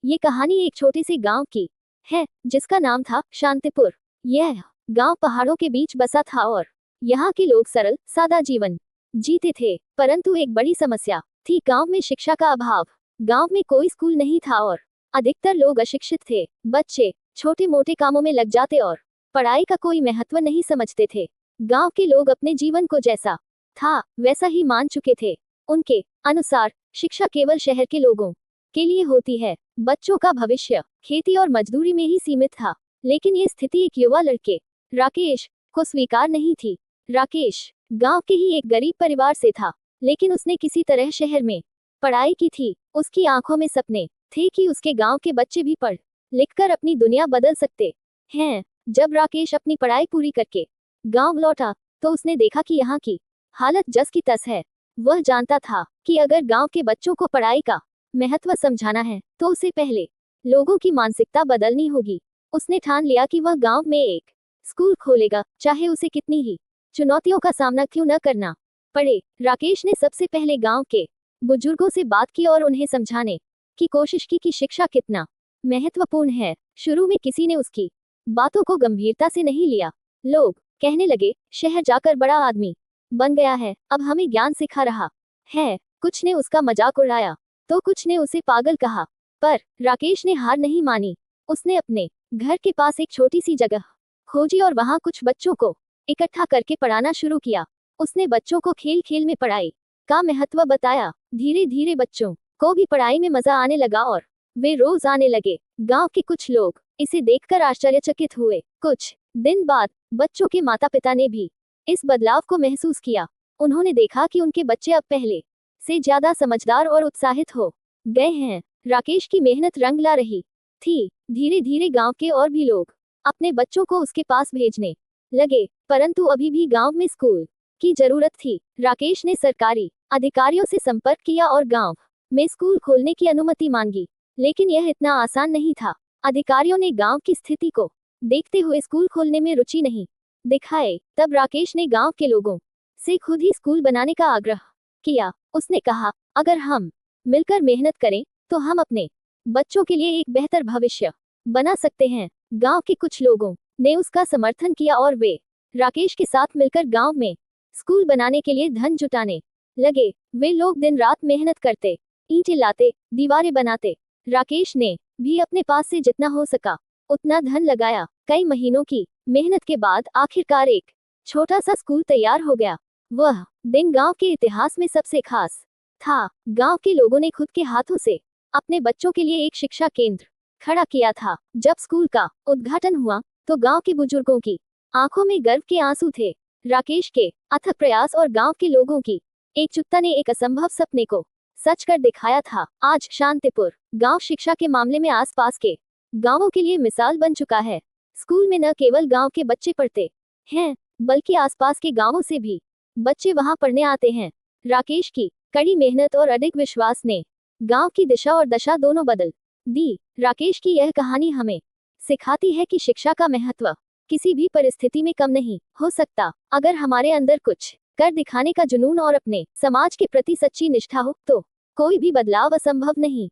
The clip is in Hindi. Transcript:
ये कहानी एक छोटे से गांव की है जिसका नाम था शांतिपुर। यह गांव पहाड़ों के बीच बसा था और यहाँ के लोग सरल सादा जीवन जीते थे। परंतु एक बड़ी समस्या थी गांव में शिक्षा का अभाव। गांव में कोई स्कूल नहीं था और अधिकतर लोग अशिक्षित थे। बच्चे छोटे मोटे कामों में लग जाते और पढ़ाई का कोई महत्व नहीं समझते थे। गांव के लोग अपने जीवन को जैसा था वैसा ही मान चुके थे। उनके अनुसार शिक्षा केवल शहर के लोगों के लिए होती है। बच्चों का भविष्य खेती और मजदूरी में ही सीमित था। लेकिन ये स्थिति एक युवा लड़के राकेश को स्वीकार नहीं थी। राकेश गांव के ही एक गरीब परिवार से था, लेकिन उसने किसी तरह शहर में पढ़ाई की थी। उसकी आंखों में सपने थे कि उसके गांव के बच्चे भी पढ़ लिखकर अपनी दुनिया बदल सकते हैं। जब राकेश अपनी पढ़ाई पूरी करके गांव लौटा तो उसने देखा कि यहाँ की हालत जस की तस है। वह जानता था कि अगर गांव के बच्चों को पढ़ाई का महत्व समझाना है तो उसे पहले लोगों की मानसिकता बदलनी होगी। उसने ठान लिया कि वह गांव में एक स्कूल खोलेगा, चाहे उसे कितनी ही चुनौतियों का सामना क्यों न करना पड़े। राकेश ने सबसे पहले गांव के बुजुर्गों से बात की और उन्हें समझाने की कोशिश की कि शिक्षा कितना महत्वपूर्ण है। शुरू में किसी ने उसकी बातों को गंभीरता से नहीं लिया। लोग कहने लगे, शहर जाकर बड़ा आदमी बन गया है, अब हमें ज्ञान सिखा रहा है। कुछ ने उसका मजाक उड़ाया तो कुछ ने उसे पागल कहा। पर राकेश ने हार नहीं मानी। उसने अपने घर के पास एक छोटी सी जगह खोजी और वहां कुछ बच्चों को इकट्ठा करके पढ़ाना शुरू किया। उसने बच्चों को खेल खेल में पढ़ाई का महत्व बताया। धीरे धीरे बच्चों को भी पढ़ाई में मजा आने लगा और वे रोज आने लगे। गांव के कुछ लोग इसे देखकर आश्चर्यचकित हुए। कुछ दिन बाद बच्चों के माता पिता ने भी इस बदलाव को महसूस किया। उन्होंने देखा कि उनके बच्चे अब पहले से ज्यादा समझदार और उत्साहित हो गए हैं। राकेश की मेहनत रंग ला रही थी। धीरे धीरे गांव के और भी लोग अपने बच्चों को उसके पास भेजने लगे। परंतु अभी भी गांव में स्कूल की जरूरत थी। राकेश ने सरकारी अधिकारियों से संपर्क किया और गांव में स्कूल खोलने की अनुमति मांगी, लेकिन यह इतना आसान नहीं था। अधिकारियों ने गांव की स्थिति को देखते हुए स्कूल खोलने में रुचि नहीं दिखाए। तब राकेश ने गांव के लोगों से खुद ही स्कूल बनाने का आग्रह किया। उसने कहा, अगर हम मिलकर मेहनत करें तो हम अपने बच्चों के लिए एक बेहतर भविष्य बना सकते हैं। गांव के कुछ लोगों ने उसका समर्थन किया और वे राकेश के साथ मिलकर गांव में स्कूल बनाने के लिए धन जुटाने लगे। वे लोग दिन रात मेहनत करते, ईंटें लाते, दीवारें बनाते। राकेश ने भी अपने पास से जितना हो सका उतना धन लगाया। कई महीनों की मेहनत के बाद आखिरकार एक छोटा सा स्कूल तैयार हो गया। वह दिन गांव के इतिहास में सबसे खास था। गांव के लोगों ने खुद के हाथों से अपने बच्चों के लिए एक शिक्षा केंद्र खड़ा किया था। जब स्कूल का उद्घाटन हुआ तो गांव के बुजुर्गों की आंखों में गर्व के आंसू थे। राकेश के अथक प्रयास और गांव के लोगों की एकजुटता ने एक असंभव सपने को सच कर दिखाया था। आज शांतिपुर गांव शिक्षा के मामले में आसपास के गांवों के लिए मिसाल बन चुका है। स्कूल में न केवल गांव के बच्चे पढ़ते हैं, बल्कि आसपास के गांवों से भी बच्चे वहां पढ़ने आते हैं। राकेश की कड़ी मेहनत और अडिग विश्वास ने गांव की दिशा और दशा दोनों बदल दी। राकेश की यह कहानी हमें सिखाती है कि शिक्षा का महत्व किसी भी परिस्थिति में कम नहीं हो सकता। अगर हमारे अंदर कुछ कर दिखाने का जुनून और अपने समाज के प्रति सच्ची निष्ठा हो तो कोई भी बदलाव असंभव नहीं।